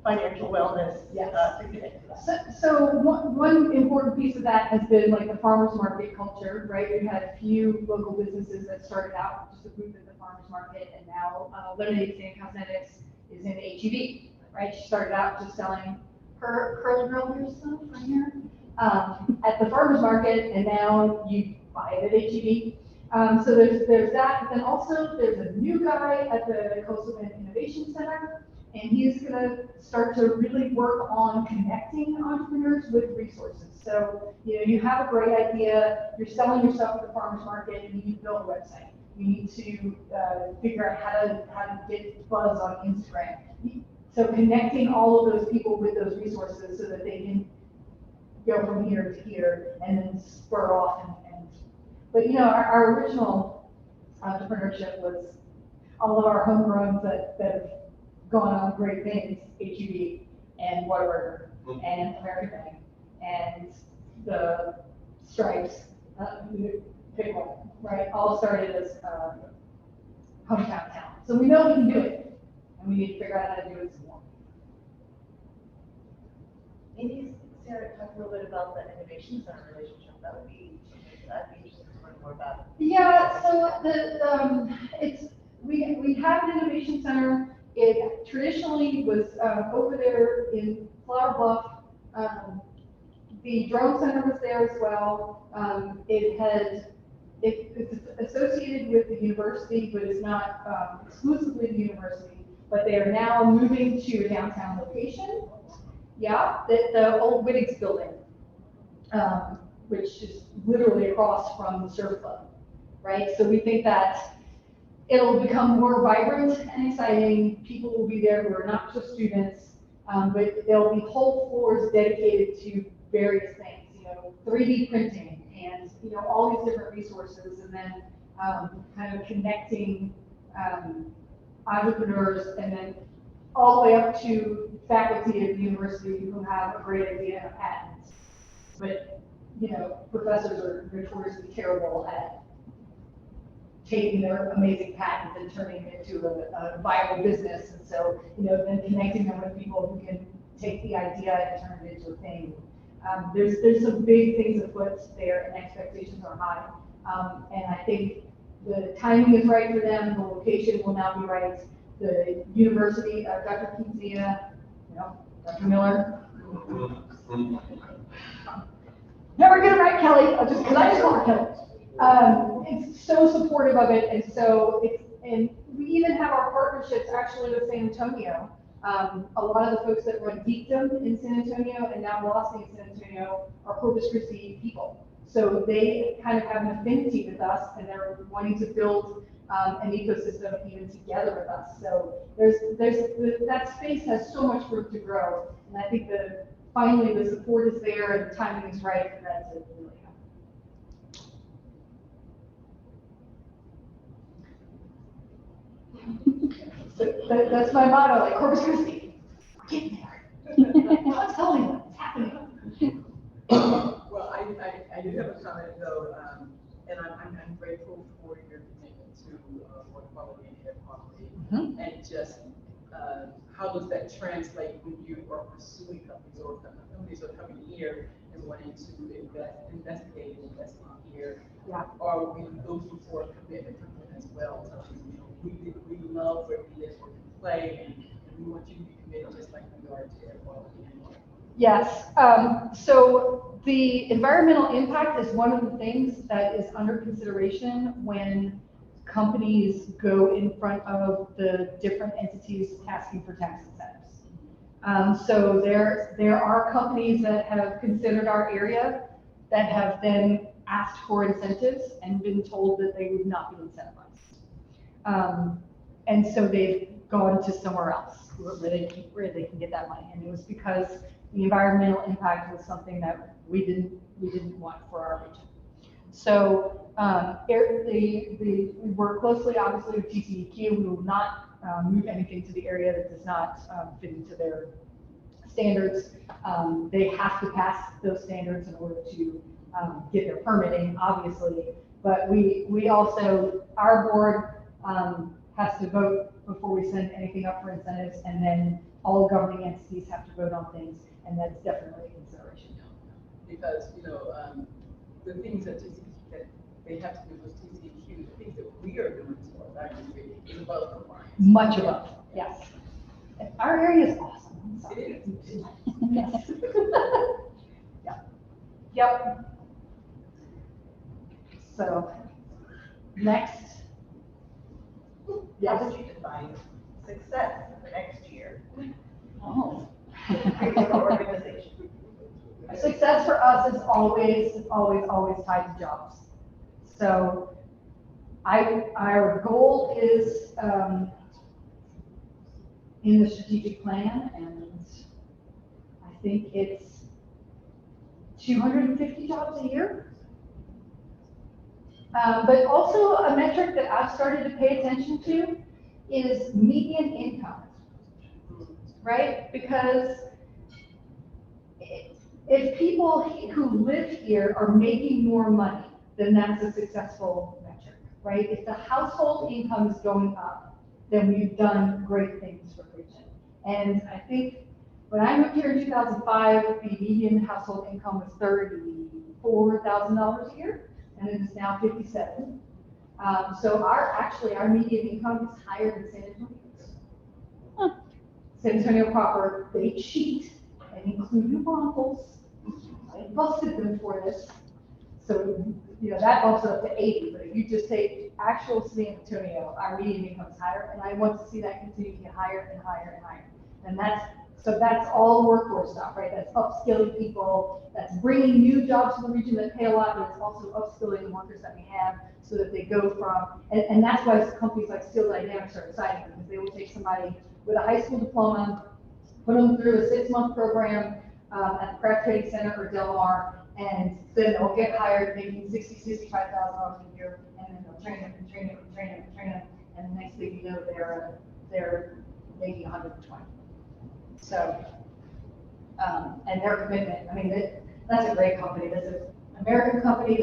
financial wellness Yes. to connect to that. So one important piece of that has been like the farmer's market culture, right? We've had a few local businesses that started out just a booth at the farmer's market, and now Lemonade Stand Cosmetics is in HEB, right? She started out just selling her curly girl hair stuff right here at the farmer's market, and now you buy it at HEB. So there's that. Then also there's a new guy at the Coastal Bend Innovation Center, and he's going to start to really work on connecting entrepreneurs with resources. So, you have a great idea, you're selling yourself at the farmer's market, and you need to build a website. You need to figure out how to get buzz on Instagram. So connecting all of those people with those resources so that they can go from here to here and then spur off. But our original entrepreneurship was all of our homegrowns that have gone on great things, HEB and Whataburger and American Bank and the Stripes, pick one, right? All started as hometown talent. So we know we can do it, and we need to figure out how to do it some more. Maybe Sarah, talk a little bit about the innovation center relationship. That would be something that I'd be interested to learn more about. Yeah, so we have an innovation center. It traditionally was over there in Flower Bluff. The drone center was there as well. It's associated with the university, but it's not exclusively the university. But they are now moving to a downtown location. Yeah, the old Wittig's building, which is literally across from the surf club, right? So we think that it'll become more vibrant and exciting. People will be there who are not just students, but there'll be whole floors dedicated to various things, 3D printing and, all these different resources, and then kind of connecting entrepreneurs, and then all the way up to faculty at the university who have a great idea of patents. But, professors are notoriously terrible at taking their amazing patent and turning it into a viable business. And so, then connecting them with people who can take the idea and turn it into a thing. There's some big things afoot there, and expectations are high. And I think the timing is right for them. The location will now be right. The university, Dr. Kinzia, Dr. Miller. Never get it right, Kelly, because I just call her Kelly. It's so supportive of it, and we even have our partnerships actually with San Antonio. A lot of the folks that run Geekdom in San Antonio and now Velocity in San Antonio are Corpus Christi people. So they kind of have an affinity with us, and they're wanting to build an ecosystem even together with us. So that space has so much room to grow, and I think that finally the support is there and the timing is right for that to really happen. So that's my motto, like Corpus Christi, we're getting there. God's telling us it's happening. Well, I do have a comment though, and I'm grateful for your commitment to water quality and air quality, and just how does that translate when you are pursuing companies, or companies are coming here and wanting to investigate and invest in here? Yeah. Or we looking for a commitment from them as well. So, we love where we live, where we play, and we want you to be committed just like we are to air quality. Yes. So the environmental impact is one of the things that is under consideration when companies go in front of the different entities asking for tax incentives. So there are companies that have considered our area that have then asked for incentives and been told that they would not be incentivized. And so they've gone to somewhere else where they can get that money. And it was because the environmental impact was something that we didn't want for our region. So we work closely, obviously, with TCEQ. We will not move anything to the area that does not fit into their standards. They have to pass those standards in order to get their permitting, obviously. But we also, our board has to vote before we send anything up for incentives, and then all governing entities have to vote on things, and that's definitely a consideration. Because, the things that they have to do with TCEQ, the things that we are doing to our industry is above compliance. Much above, yes. And our area is awesome. It is. Yes. Yep. Yep. So, next. How would you define success for next year? Oh. For your organization? Success for us is always tied to jobs. So our goal is in the strategic plan, and I think it's 250 jobs a year. But also a metric that I've started to pay attention to is median income, right? Because if people who live here are making more money, then that's a successful metric, right? If the household income is going up, then we've done great things for the region. And I think when I moved here in 2005, the median household income was $34,000 a year, and it is now 57. So our median income is higher than San Antonio's. San Antonio proper, they cheat and include New Braunfels. I busted them for this. So, that bumps it up to 80, but if you just take actual San Antonio, our median income is higher, and I want to see that continue to get higher and higher and higher. And that's all workforce stuff, right? That's upskilling people, that's bringing new jobs to the region that pay a lot, but it's also upskilling the workers that we have so that they go from, and that's why companies like Steel Dynamics are exciting, because they will take somebody with a high school diploma, put them through a 6-month program at the Craft Training Center or Del Mar, and then they'll get hired making $60,000, $65,000 a year, and then they'll train them, and the next thing you know, they're making 120. So, and their commitment, I mean, that's a great company. That's an American company.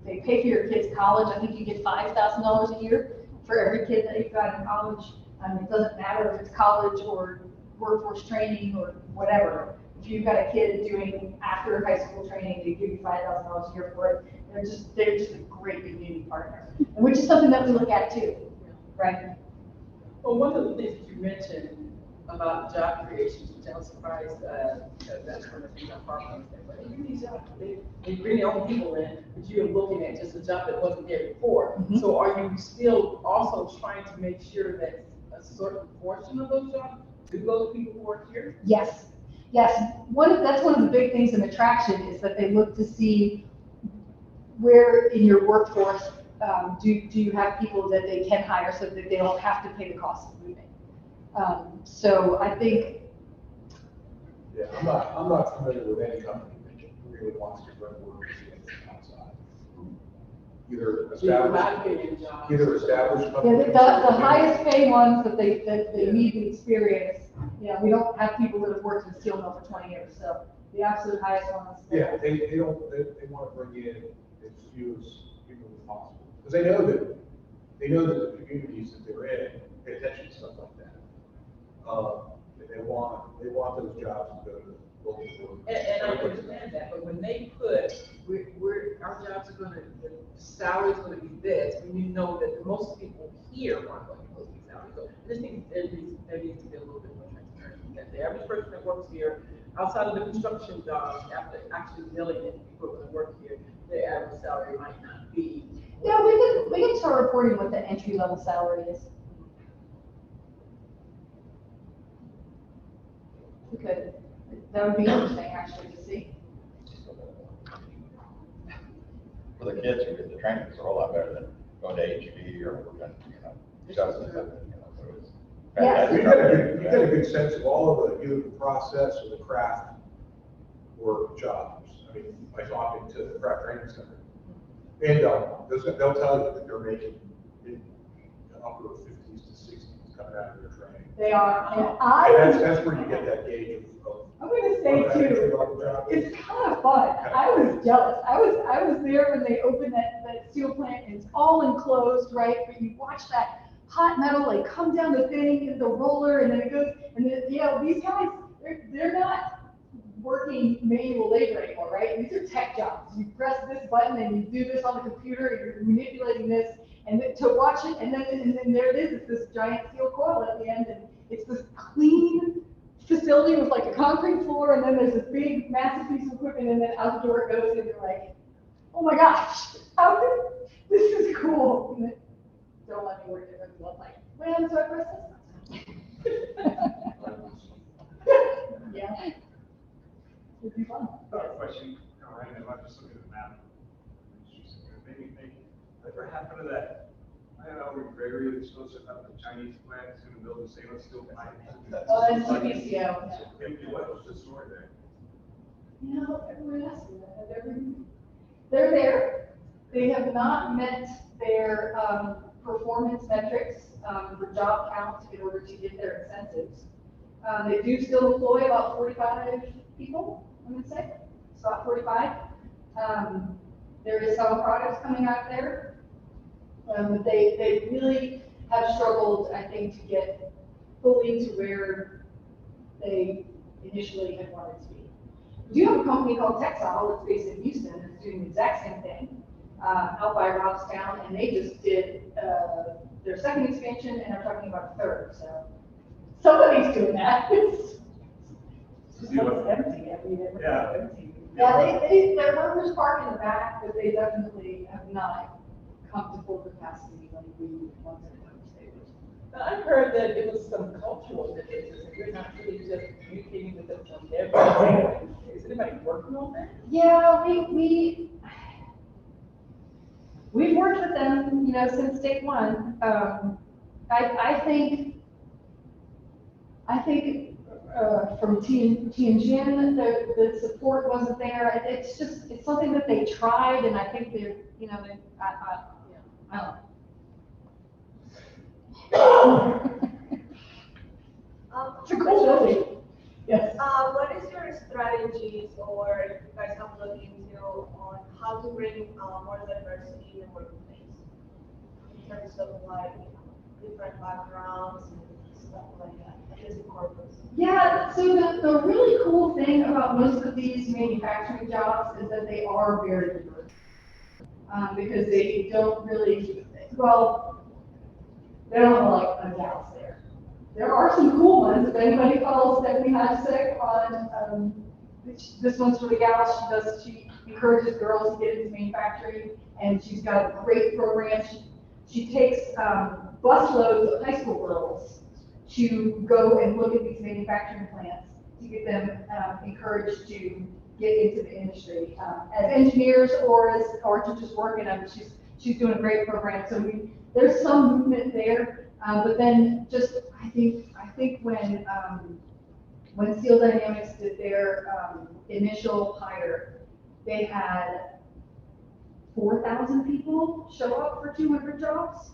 They pay for your kids' college. I think you get $5,000 a year for every kid that you've got in college. It doesn't matter if it's college or workforce training or whatever. If you've got a kid doing after high school training, they give you $5,000 a year for it. They're just a great community partner, which is something that we look at too, right? Well, one of the things that you mentioned about job creation, which I was surprised that's one of the things I'm partnering with. But even these jobs, they bring their own people in, but you're looking at just a job that wasn't there before. Mm-hmm. So are you still also trying to make sure that a certain portion of those jobs do go to people who are here? Yes. That's one of the big things in attraction is that they look to see where in your workforce do you have people that they can hire so that they don't have to pay the cost of moving. So I think. Yeah, I'm not familiar with any company that really wants to bring workers in outside. Either established companies. Yeah, the highest paid ones that they need the experience. We don't have people that have worked in steel mill for 20 years, so the absolute highest ones. Yeah, they want to bring in as few as people as possible. Because they know that the communities that they're in pay attention to stuff like that. And they want those jobs to go to local workers. And I understand that, but when they put, our jobs are gonna, the salary's gonna be this, when you know that most people here aren't going to post these salaries. So I just think there needs to be a little bit more transparency, that the average person that works here, outside of the construction jobs, after actually milling it, people that work here, their average salary might not be Yeah, we can start reporting what the entry level salary is. We could, that would be interesting actually to see. For the kids who get the trainings, are a lot better than going to HB or working, just, so it's. Yes. You get a good sense of all of the, either the process or the craft work jobs. I mean, by talking to the craft training center. And they'll tell you that they're making in the upper 50s to 60s coming out of their training. They are, and And that's where you get that gauge of. I'm gonna say too, it's kind of fun. I was jealous. I was there when they opened that steel plant, and it's all enclosed, right? But you watch that hot metal like come down the thing in the roller, and then it goes, and then, these guys, they're not working manual labor anymore, right? These are tech jobs. You press this button and you do this on the computer, and you're manipulating this, and then to watch it, and then there it is, it's this giant steel coil at the end, and it's this clean facility with like a concrete floor, and then there's this big massive piece of equipment, and then out the door it goes, and you're like, oh my gosh, this is cool. And then, don't let me work it, I'm like, man, so I press this. Yeah. It'd be fun. Question, random, I'm just looking at the map. Maybe, whatever happened to that? I don't know, where Gregory was supposed to have the Chinese plant, is gonna build a stainless steel plant. Oh, that's CPCO. What was the story there? Everyone asks me that. They're there. They have not met their performance metrics for job count in order to get their incentives. They do still employ about 45 people, I would say. It's about 45. There is some products coming out there. They really have struggled, I think, to get fully to where they initially had wanted to be. We do have a company called Texile that's based in Houston that's doing the exact same thing out by Robstown, and they just did their second expansion, and they're talking about a third. So somebody's doing that. It's just like it's empty. I mean, it's empty. Yeah, their workers park in the back, but they definitely have not come to full capacity like we wanted them to stay with. I've heard that it was some cultural differences, and you're not really just communicating with them from their perspective. Is anybody working on that? Yeah, we've worked with them, since day one. I think from Tianjin, the support wasn't there. It's something that they tried, and I think they're, I don't know. It's a cool building. Yes. What is your strategies, or if you guys have looked into on how to bring more diversity in the workplace in terms of like different backgrounds and stuff like that? I guess in Corpus. Yeah. So the really cool thing about most of these manufacturing jobs is that they are very diverse, because they don't really they don't have like a gals there. There are some cool ones. If anybody follows Stephanie Hodgesick on, this one's for the gals. She encourages girls to get into manufacturing, and she's got a great program. She takes busloads of high school girls to go and look at these manufacturing plants to get them encouraged to get into the industry as engineers or to just work in them. She's doing a great program. So there's some movement there, but then just I think when Steel Dynamics did their initial hire, they had 4,000 people show up for 200 jobs.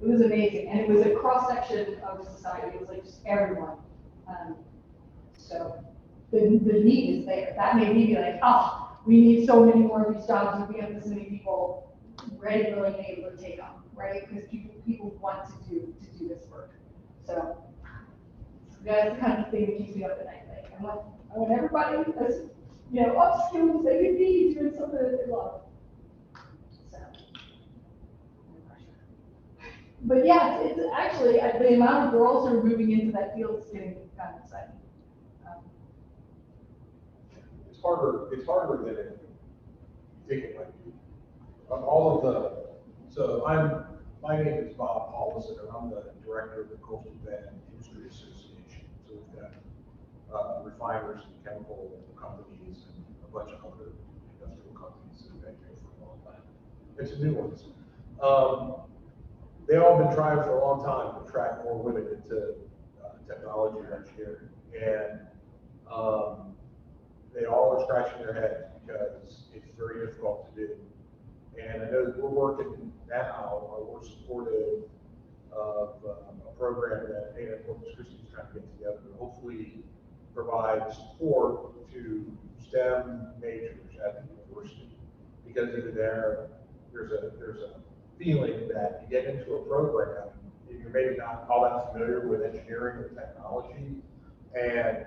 It was amazing, and it was a cross section of society. It was like just everyone. So the need is there. That made me be like, we need so many more of these jobs, and we have this many people ready, willing, and able to take on, right? Because people want to do this work. So that's the kind of thing that keeps me up at night. Like, I want everybody that's upskilled, they could be doing something that they love. So, but yeah, it's actually the amount of girls who are moving into that field is getting kind of exciting. It's harder than you think it might be. all of my name is Bob Paulson, and I'm the director of the Coastal Bend Industry Association. So we've got refiners and chemical companies and a bunch of other industrial companies that have been here for a long time. It's a new ones. They all been trying for a long time to attract more women into technology or engineering, and they all are scratching their heads because it's very difficult to do. And I know that we're working now, or we're supportive of a program that Corpus Christi is trying to get together to hopefully provide support to STEM majors at the university. Because even there's a feeling that you get into a program, you're maybe not all that familiar with engineering or technology, and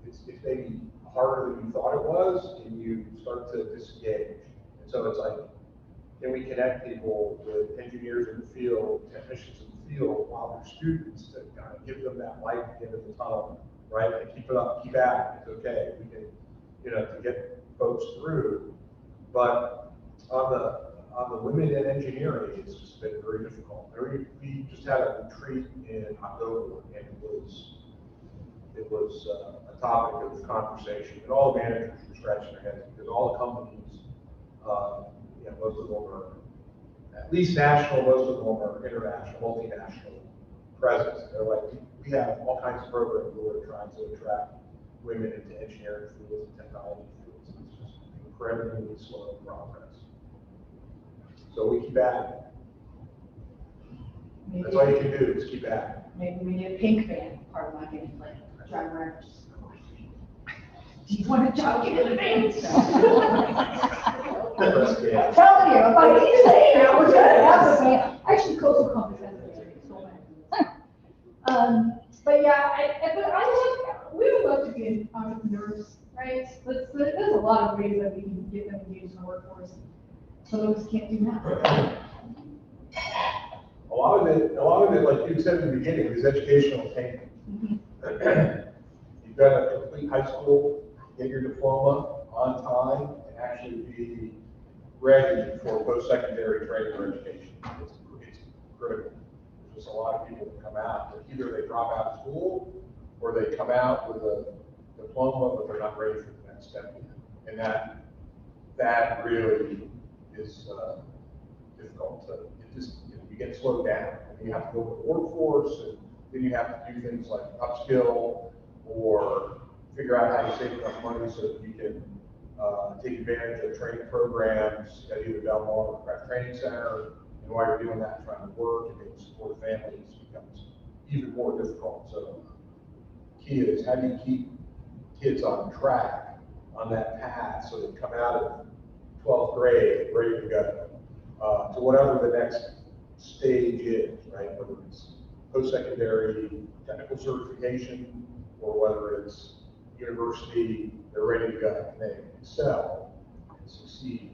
it's maybe harder than you thought it was, and you start to disengage. And so it's like, can we connect people with engineers in the field, technicians in the field, while they're students, to kind of give them that light at the end of the tunnel, right? And keep it up, keep at it. It's okay. We can, to get folks through. But on the women in engineering, it's just been very difficult. We just had a retreat in October, and it was a topic of conversation, and all the managers were scratching their heads because all the companies, most of them are at least national, most of them are international, multinational presence. They're like, we have all kinds of programs where we're trying to attract women into engineering fields and technology fields. It's just incredibly slow progress. So we keep at it. That's all you can do is keep at it. Maybe we need a pink van, part of my game plan. Drive around. Do you want to jog in the van? I'm telling you, if I keep saying it, we're gonna have a van. Actually, Coastal Compass has a van, so but yeah, we would love to be entrepreneurs, right? There's a lot of ways that we can get them engaged in the workforce. So those can't do that. A lot of it, like you said in the beginning, is educational attainment. You've got to complete high school, get your diploma on time, and actually be ready for post-secondary training or education. It's critical. There's just a lot of people that come out, that either they drop out of school, or they come out with a diploma, but they're not ready for the next step. And that really is difficult to, you get slowed down, and you have to go to the workforce, and then you have to do things like upskill or figure out how to save enough money so that you can take advantage of training programs at either Belmont or Craft Training Center. And while you're doing that, trying to work and maybe support families becomes even more difficult. So key is, how do you keep kids on track on that path so they come out of 12th grade ready to go to whatever the next stage is, right? Whether it's post-secondary technical certification or whether it's university, they're ready to go and they excel and succeed.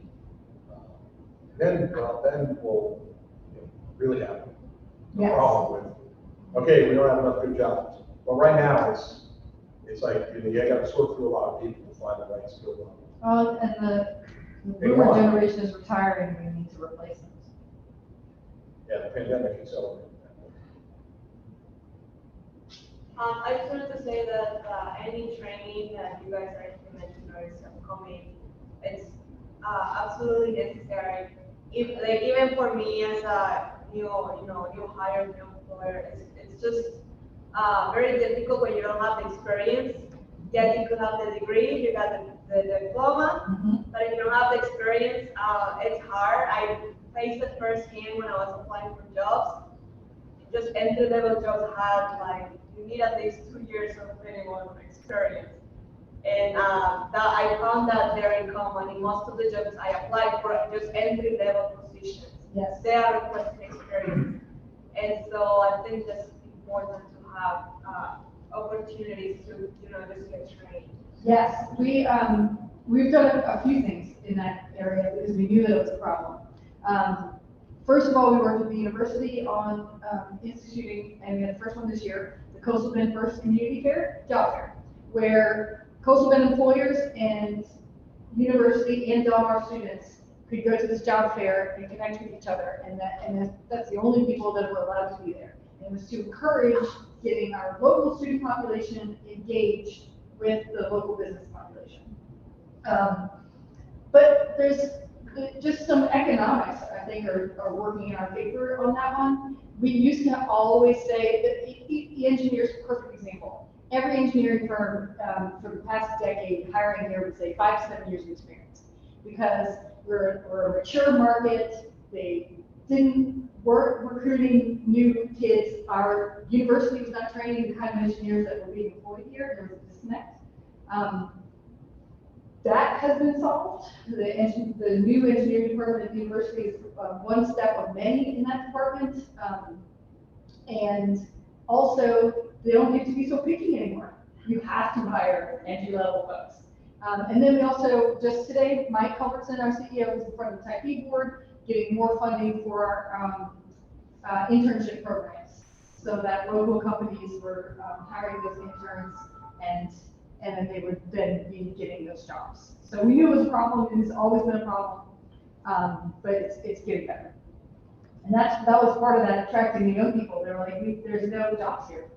Then we'll really have a problem with, okay, we don't have enough good jobs. But right now it's like, you got to sort through a lot of people to find the right skill level. And the boomer generation is retiring, we need to replace them. Yeah, the pandemic accelerated that. I just wanted to say that any training that you guys are implementing or is upcoming, it's absolutely necessary. Even for me as a new hire, new employer, it's just very difficult when you don't have the experience. Yes, you could have the degree, you got the diploma, but if you don't have the experience, it's hard. I faced it firsthand when I was applying for jobs. Just entry-level jobs had you need at least 2 years of minimum experience. And I found that very common in most of the jobs I applied for, just entry-level positions. Yes. They are requesting experience. And so I think that's important to have opportunities to, just get trained. Yes, we've done a few things in that area because we knew that it was a problem. First of all, we worked with the university on instituting, and we had the first one this year, the Coastal Bend First Community Fair, Job Fair, where Coastal Bend employers and university and Del Mar students could go to this job fair and connect with each other, and that's the only people that were allowed to be there. And it was to encourage getting our local student population engaged with the local business population. But there's just some economics, I think, are working in our favor on that one. We used to always say that the engineer's a perfect example. Every engineering firm for the past decade, hiring here would say 5 to 7 years of experience, because we're a mature market. They weren't recruiting new kids. Our university was not training the kind of engineers that were being employed here. There was a disconnect. That has been solved. The new engineering department at the university is one step of many in that department. And also, they don't get to be so picky anymore. You have to hire entry-level folks. And then we also, just today, Mike Culbertson, our CEO, was in front of the Type E board, getting more funding for our internship programs, so that local companies were hiring those interns, and then they would then be getting those jobs. So we knew it was a problem, and it's always been a problem, but it's getting better. And that was part of that, attracting the young people. They were like, there's no jobs here.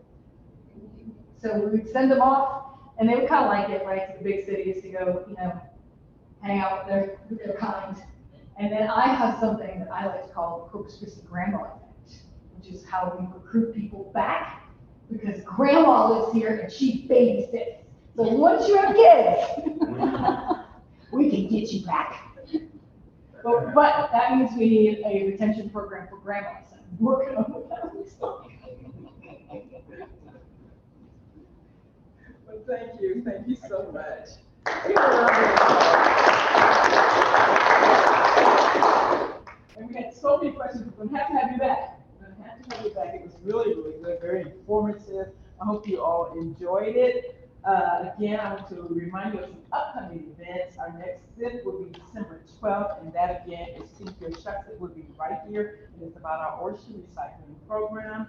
So we would send them off, and they would kind of like it, right, to the big cities to go, hang out with their kind. And then I have something that I like to call the Corpus Christi grandma effect, which is how we recruit people back, because grandma lives here and she babysits. So once you have kids, we can get you back. But that means we need a retention program for grandmas, and I'm working on that. Well, thank you so much. And we had so many questions. We're going to have you back. It was really, really good, very informative. I hope you all enjoyed it. Again, I want to remind you of some upcoming events. Our next SIP will be December 12th, and that again is Think Your Shucks. It will be right here. It is about our Orchard Recycling Program.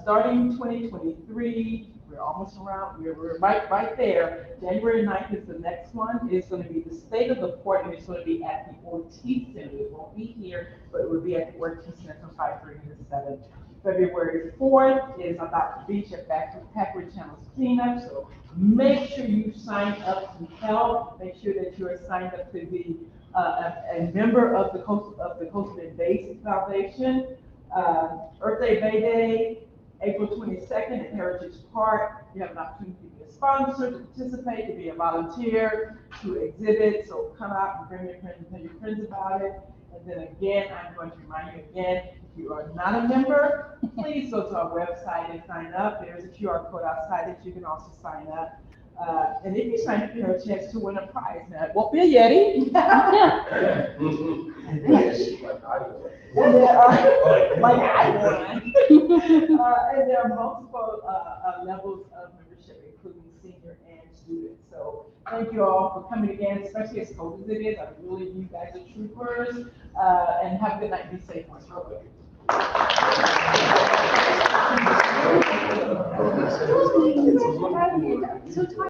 Starting 2023, we're almost around, we're right there. January 9th is the next one. It's going to be the State of the Port, and it's going to be at the Ortiz Center. It won't be here, but it will be at the Ortiz Center from 5:30 to 7. February 4th is about the beach at Packard Channel's cleanup. So make sure you sign up to help. Make sure that you are signed up to be a member of the Coastal and Base Foundation. Earth Day Bay Day, April 22nd at Heritage Park. You have an opportunity to be a sponsor, to participate, to be a volunteer, to exhibit. So come out and bring your friends and tell your friends about it. And then again, I'm going to remind you again, if you are not a member, please go to our website and sign up. There's a QR code outside that you can also sign up. And if you sign up, you have a chance to win a prize. Now, it won't be a Yeti. And there are, like I won. And there are multiple levels of membership, including senior and student. So thank you all for coming again, especially as cold as it is. I really, you guys are troopers. And have a good night. Be safe.